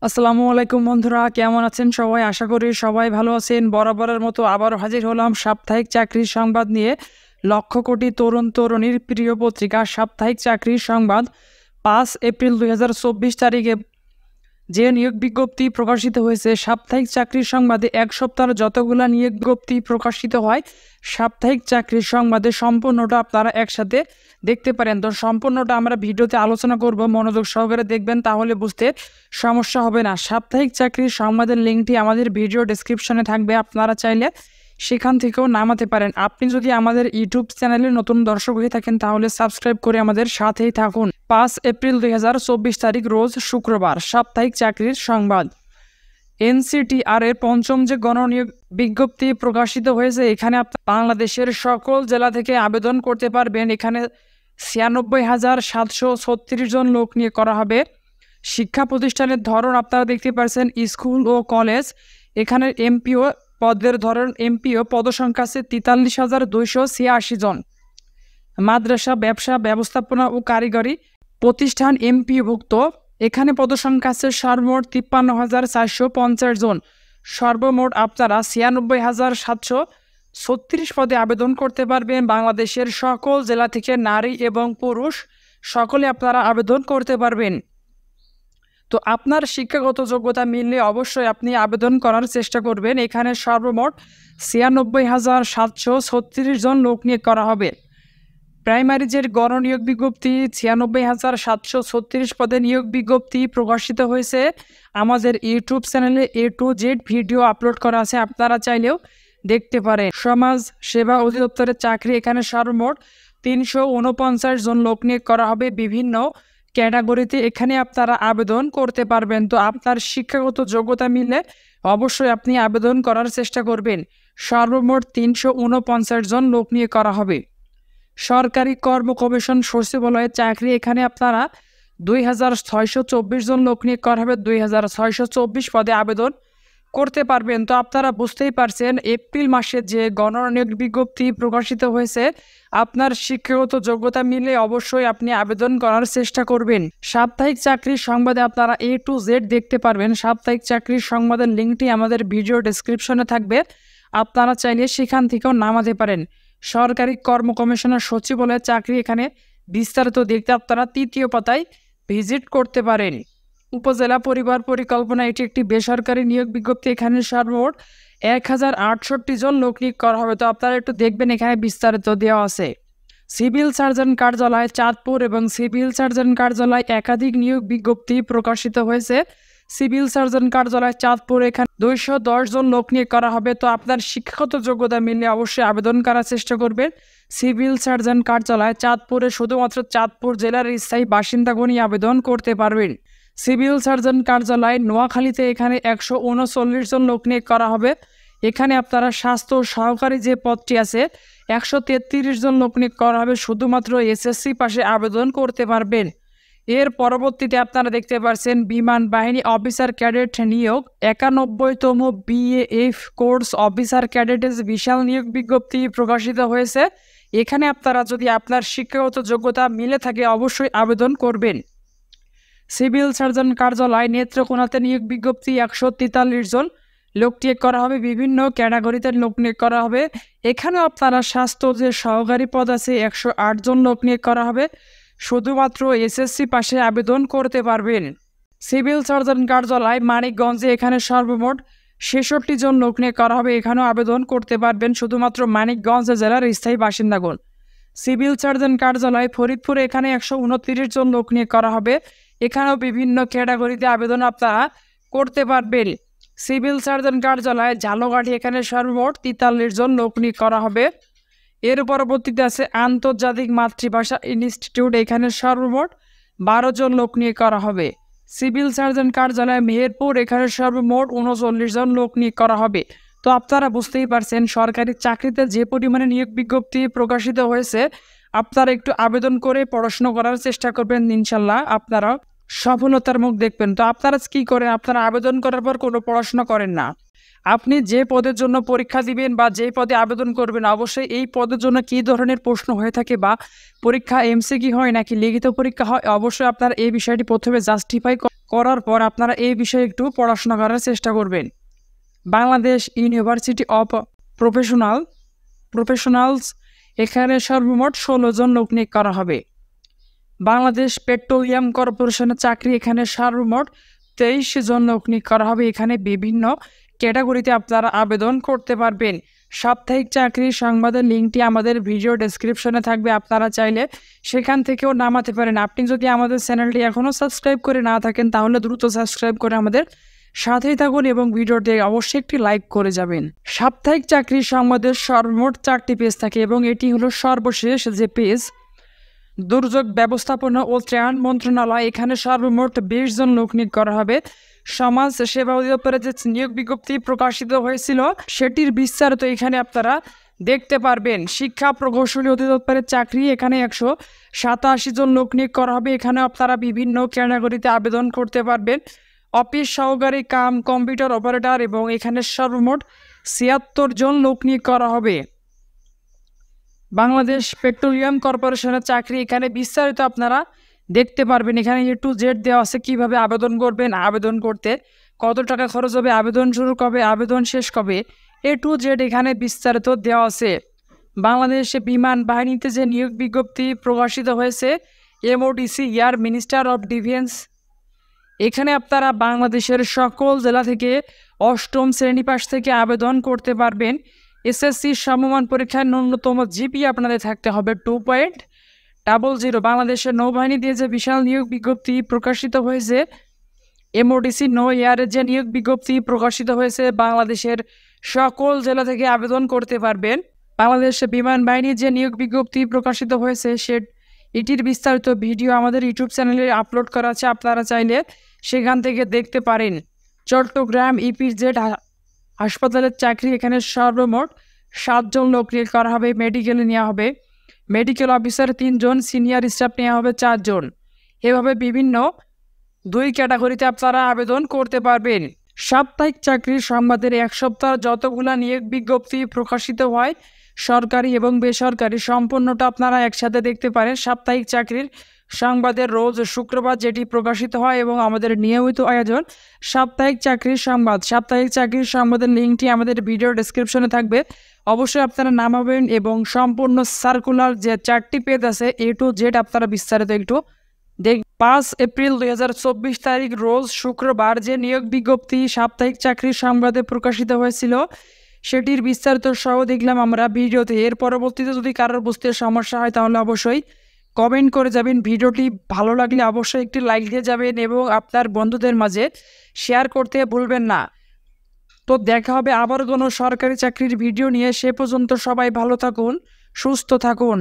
আসসালামু আলাইকুম বন্ধুরা, কেমন আছেন সবাই? আশা করি সবাই ভালো আছেন। বরাবরের মতো আবারও হাজির হলাম সাপ্তাহিক চাকরির সংবাদ নিয়ে। লক্ষ কোটি তরুণ তরুণীর প্রিয় পত্রিকা সাপ্তাহিক চাকরির সংবাদ 5 এপ্রিল 2024 তারিখে যে নিয়োগ বিজ্ঞপ্তি প্রকাশিত হয়েছে। সাপ্তাহিক চাকরির সংবাদে এক সপ্তাহের যতগুলা নিয়োগ বিজ্ঞপ্তি প্রকাশিত হয়, সাপ্তাহিক চাকরির সংবাদে সম্পূর্ণটা আপনারা একসাথে দেখতে পারেন। তো সম্পূর্ণটা আমরা ভিডিওতে আলোচনা করব, মনোযোগ সহকারে দেখবেন, তাহলে বুঝতে সমস্যা হবে না। সাপ্তাহিক চাকরির সংবাদের লিঙ্কটি আমাদের ভিডিও ডেসক্রিপশনে থাকবে, আপনারা চাইলে সেখান থেকেও নামাতে পারেন। আপনি যদি আমাদের ইউটিউব চ্যানেলে নতুন দর্শক হয়ে থাকেন তাহলে সাবস্ক্রাইব করে আমাদের সাথেই থাকুন। 5 এপ্রিল 2024 তারিখ রোজ শুক্রবার। সাপ্তাহিক চাকরির সংবাদ। এনসিটিআর এর পঞ্চম যে গণনিয়োগ বিজ্ঞপ্তি প্রকাশিত হয়েছে, এখানে বাংলাদেশের সকল জেলা থেকে আবেদন করতে পারবেন। এখানে 96,736 জন লোক নিয়ে করা হবে। শিক্ষা প্রতিষ্ঠানের ধরন আপনারা দেখতে পাচ্ছেন স্কুল ও কলেজ। এখানে এমপিও পদের ধরন এমপিও পদসংখ্যা আছে 43,286 জন। মাদ্রাসা, ব্যবসা, ব্যবস্থাপনা ও কারিগরি প্রতিষ্ঠান এমপিওভুক্ত। এখানে পদসংখ্যা আছে সর্বমোট 53,450 জন। সর্বমোট আপনারা 96,736 পদে আবেদন করতে পারবেন। বাংলাদেশের সকল জেলা থেকে নারী এবং পুরুষ সকলে আপনারা আবেদন করতে পারবেন। তো আপনার শিক্ষাগত যোগ্যতা মিললে অবশ্যই আপনি আবেদন করার চেষ্টা করবেন। এখানে সর্বমোট 96,736 জন লোক নিয়োগ করা হবে। প্রাইমারি যে গণনিয়োগ বিজ্ঞপ্তি 96,736 পদে নিয়োগ বিজ্ঞপ্তি প্রকাশিত হয়েছে। আমাদের ইউটিউব চ্যানেলে A to Z video upload করা আছে, আপনারা চাইলেও দেখতে পারেন। সমাজ সেবা অধিদপ্তরের চাকরি, এখানে সর্বমোট 349 জন লোক নিয়োগ করা হবে বিভিন্ন ক্যাটাগরিতে। এখানে আপনারা আবেদন করতে পারবেন। তো আপনার শিক্ষাগত যোগ্যতা মিললে অবশ্যই আপনি আবেদন করার চেষ্টা করবেন। সর্বমোট 349 জন লোক নিয়ে করা হবে। সরকারি কর্ম কমিশন সচিবালয়ের চাকরি, এখানে আপনারা 2,624 জন লোক নিয়োগ করা হবে। 2,624 পদে আবেদন করতে পারবেন। তো আপনারা বুঝতেই পারছেন এপ্রিল মাসে যে গণনিয়োগ বিজ্ঞপ্তি প্রকাশিত হয়েছে, আপনার শিক্ষাগত যোগ্যতা মিলে অবশ্যই আপনি আবেদন করার চেষ্টা করবেন। সাপ্তাহিক চাকরির সংবাদে আপনারা A to Z দেখতে পারবেন। সাপ্তাহিক চাকরির সংবাদের লিঙ্কটি আমাদের ভিডিও ডেসক্রিপশনে থাকবে, আপনারা চাইলে সেখান থেকেও নামাতে পারেন। সরকারি কর্ম কমিশনের সচিবালয়ের চাকরি, এখানে বিস্তারিত দেখতে আপনারা 3য় পাতায় ভিজিট করতে পারেন। উপজেলা পরিবার পরিকল্পনা, এটি একটি বেসরকারি নিয়োগ বিজ্ঞপ্তি। এখানে সর্বমোট 1,068 জন লোক নিয়োগ করা হবে। তো আপনারা একটু দেখবেন, এখানে বিস্তারিত দেওয়া আছে। সিভিল সার্জন কার্যালয় চাঁদপুর এবং সিভিল সার্জন কার্যালয় একাধিক নিয়োগ বিজ্ঞপ্তি প্রকাশিত হয়েছে। সিভিল সার্জন কার্যালয় চাঁদপুর, এখানে 210 জন লোক নিয়োগ করা হবে। তো আপনার শিক্ষাগত যোগ্যতা মিললে অবশ্যই আবেদন করার চেষ্টা করবেন। সিভিল সার্জন কার্যালয় চাঁদপুরে শুধুমাত্র চাঁদপুর জেলার স্থায়ী বাসিন্দাগণই আবেদন করতে পারবেন। সিভিল সার্জন কার্যালয় নোয়াখালীতে, এখানে 139 জন লোক নিয়োগ করা হবে। এখানে আপনারা স্বাস্থ্য সহকারী যে পদটি আছে 133 জন লোক নিয়োগ করা হবে। শুধুমাত্র SSC পাশে আবেদন করতে পারবেন। এর পরবর্তীতে আপনারা দেখতে পাচ্ছেন বিমান বাহিনী অফিসার ক্যাডেট নিয়োগ 91তম BAF কোর্স অফিসার ক্যাডেটের বিশাল নিয়োগ বিজ্ঞপ্তি প্রকাশিত হয়েছে। এখানে আপনারা যদি আপনার শিক্ষাগত যোগ্যতা মিলে থাকে অবশ্যই আবেদন করবেন। সিভিল সার্জন কার্যালয় নেত্রকোনাতে নিয়োগ বিজ্ঞপ্তি 143 জন লোক নিয়োগ করা হবে। বিভিন্ন ক্যাটাগরিতে লোক নিয়োগ করা হবে। এখানেও আপনারা স্বাস্থ্য যে সহকারী পদ আছে 108 জন লোক নিয়োগ করা হবে। শুধুমাত্র SSC পাশে আবেদন করতে পারবেন। সিভিল সার্জন কার্যালয় মানিকগঞ্জে, এখানে সর্বমোট 66 জন লোক নিয়োগ করা হবে। এখানেও আবেদন করতে পারবেন শুধুমাত্র মানিকগঞ্জ জেলার স্থায়ী বাসিন্দাগণ। সিভিল সার্জন কার্যালয় ফরিদপুরে, এখানে 129 জন লোক নিয়োগ করা হবে। এখানেও বিভিন্ন ক্যাটাগরিতে আবেদন আপনারা করতে পারবেন। সিভিল সার্জন কার্যালয় ঝালকাঠি, এখানে সর্বমোট 43 জন লোক নিয়োগ করা হবে। এর পরবর্তীতে আছে আন্তর্জাতিক মাতৃভাষা ইনস্টিটিউট, এখানে সর্বমোট 12 জন লোক নিয়োগ করা হবে। সিভিল সার্জন কার্যালয় মেহেরপুর, এখানে সর্বমোট 39 জন লোক নিয়োগ করা হবে। তো আপনারা বুঝতেই পারছেন সরকারি চাকরিতে যে পরিমাণে নিয়োগ বিজ্ঞপ্তি প্রকাশিত হয়েছে, আপনারা একটু আবেদন করে পড়াশোনা করার চেষ্টা করবেন। ইনশাল্লাহ আপনারা সফলতার মুখ দেখবেন। তো আপনারা কি করেন, আপনারা আবেদন করার পর কোনো পড়াশোনা করেন না। আপনি যে পদের জন্য পরীক্ষা দিবেন বা যে পদে আবেদন করবেন, অবশ্যই এই পদের জন্য কী ধরনের প্রশ্ন হয়ে থাকে বা পরীক্ষা MCQ হয় নাকি লিখিত পরীক্ষা হয়, অবশ্যই আপনার এই বিষয়টি প্রথমে জাস্টিফাই করার পর আপনারা এই বিষয়ে একটু পড়াশোনা করার চেষ্টা করবেন। বাংলাদেশ ইউনিভার্সিটি অফ প্রফেশনালস এখানে সর্বমোট 16 জন লোক নিয়োগ করা হবে। বাংলাদেশ পেট্রোলিয়াম কর্পোরেশনের চাকরি এখানে সর্বমোট 23 জন লোক নিয়োগ করা হবে। এখানে বিভিন্ন ক্যাটাগরিতে আপনারা আবেদন করতে পারবেন। সাপ্তাহিক চাকরি সংবাদের লিঙ্কটি আমাদের ভিডিও ডেসক্রিপশনে থাকবে, আপনারা চাইলে সেখান থেকেও নামাতে পারেন। আপনি যদি আমাদের চ্যানেলটি এখনও সাবস্ক্রাইব করে না থাকেন তাহলে দ্রুত সাবস্ক্রাইব করে আমাদের সাথেই থাকুন এবং ভিডিওতে অবশ্যই একটি লাইক করে যাবেন। সাপ্তাহিক চাকরি সংবাদের সর্বমোট 4টি পেজ থাকে এবং এটি হলো সর্বশেষ যে পেজ। দুর্যোগ ব্যবস্থাপনা ও ত্রাণ মন্ত্রণালয় এখানে সর্বমোট 20 জন লোক নিয়োগ করা হবে। সমাজ সেবা অধিদপ্তরে যে নিয়োগ বিজ্ঞপ্তি প্রকাশিত হয়েছিল সেটির বিস্তারিত এখানে আপনারা দেখতে পারবেন। শিক্ষা প্রকৌশলী অধিদপ্তরের চাকরি এখানে 187 জন লোক নিয়োগ করা হবে। এখানে আপনারা বিভিন্ন ক্যাটাগরিতে আবেদন করতে পারবেন। অফিস সহকারী কাম কম্পিউটার অপারেটর এবং এখানে সর্বমোট 76 জন লোক নিয়োগ করা হবে। বাংলাদেশ পেট্রোলিয়াম কর্পোরেশনের চাকরি এখানে বিস্তারিত আপনারা দেখতে পারবেন। এখানে A to Z দেওয়া আছে, কীভাবে আবেদন করবেন, আবেদন করতে কত টাকা খরচ হবে, আবেদন শুরু কবে, আবেদন শেষ কবে, A to Z এখানে বিস্তারিত দেওয়া আছে। বাংলাদেশে বিমান বাহিনীতে যে নিয়োগ বিজ্ঞপ্তি প্রকাশিত হয়েছে MODC air minister of defence, এখানে আপনারা বাংলাদেশের সকল জেলা থেকে 8ম শ্রেণী পাশ থেকে আবেদন করতে পারবেন। SSC সমমান পরীক্ষায় ন্যূনতম GPA আপনাদের থাকতে হবে 2.00। বাংলাদেশের নৌবাহিনী দিয়ে যে বিশাল নিয়োগ বিজ্ঞপ্তি প্রকাশিত হয়েছে MODC নৌ এয়ারের যে নিয়োগ বিজ্ঞপ্তি প্রকাশিত হয়েছে, বাংলাদেশের সকল জেলা থেকে আবেদন করতে পারবেন। বাংলাদেশের বিমান বাহিনীর যে নিয়োগ বিজ্ঞপ্তি প্রকাশিত হয়েছে এটির বিস্তারিত ভিডিও আমাদের ইউটিউব চ্যানেলে আপলোড করা আছে, আপনারা চাইলে সেখান থেকে দেখতে পারেন। চট্টগ্রাম EPZ হাসপাতালের চাকরি এখানে সর্বমোট 7 জন লোক নিয়োগ করা হবে। মেডিকেলে নেওয়া হবে মেডিকেল অফিসার 3 জন, সিনিয়র স্টাফ নেওয়া হবে 4 জন। এভাবে বিভিন্ন 2 ক্যাটাগরিতে আপনারা আবেদন করতে পারবেন। সাপ্তাহিক চাকরির সংবাদের 1 সপ্তাহ যতগুলা নিয়োগ বিজ্ঞপ্তি প্রকাশিত হয় সরকারি এবং বেসরকারি সম্পূর্ণটা আপনারা একসাথে দেখতে পারেন। সাপ্তাহিক চাকরির সংবাদের রোজ শুক্রবার যেটি প্রকাশিত হয় এবং আমাদের নিয়মিত আয়োজন সাপ্তাহিক চাকরির সংবাদ। সাপ্তাহিক চাকরির সংবাদের লিঙ্কটি আমাদের ভিডিও ডেসক্রিপশনে থাকবে, অবশ্যই আপনারা নামাবেন এবং সম্পূর্ণ সার্কুলার যে 4টি পেজ আছে A to Z আপনারা বিস্তারিত একটু 5 এপ্রিল 2024 তারিখ রোজ শুক্রবার যে নিয়োগ বিজ্ঞপ্তি সাপ্তাহিক চাকরির সংবাদে প্রকাশিত হয়েছিল সেটির বিস্তারিত সহ দেখলাম আমরা ভিডিওতে। এর পরবর্তীতে যদি কারোর বুঝতে সমস্যা হয় তাহলে অবশ্যই কমেন্ট করে যাবেন। ভিডিওটি ভালো লাগলে অবশ্যই একটি লাইক দিয়ে যাবেন এবং আপনার বন্ধুদের মাঝে শেয়ার করতে ভুলবেন না। তো দেখা হবে আবার কোনো সরকারি চাকরির ভিডিও নিয়ে। সে পর্যন্ত সবাই ভালো থাকুন, সুস্থ থাকুন।